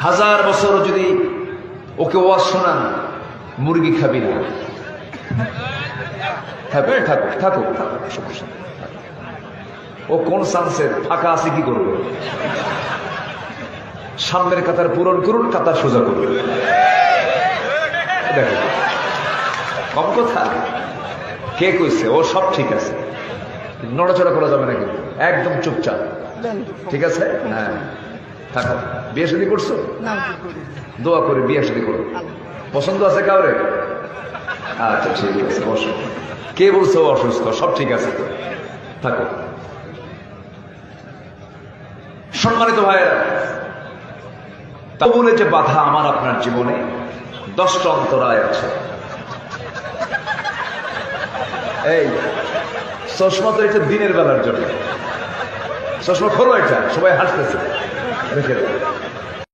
1000 বছর যদি ওকে ওয়াজ শোনান, মুরগি খাবি না। থাকুক থাকুক থাকুক থাকুক, সমস্যা নেই। ও কোন চান্সের ফাঁকা আছে, কি করবে? সামনের কাতার পূরণ করুন, কাতার সোজা করুন। দেখো কম কথা, কে কইছে ও সব ঠিক আছে, নড়াচড়া করা যাবে না কিন্তু, একদম চুপচাপ, ঠিক আছে? হ্যাঁ থাকো। বিয়ে শাদী করছো? দোয়া করে বিয়ে শাদী করো। পছন্দ আছে কাউরে? আচ্ছা ঠিক আছে, বসো। কে বলছো অসুস্থ? সব ঠিক আছে তো, থাকো। সম্মানিত ভাইয়েরা, তা বলে যে বাধা আমার আপনার জীবনে 10টা অন্তরায় আছে। এই চশমা তো এটা দিনের বেলার জন্য, চশমা খোলো, এটা সবাই হাসতেছে, রেখে দেয়।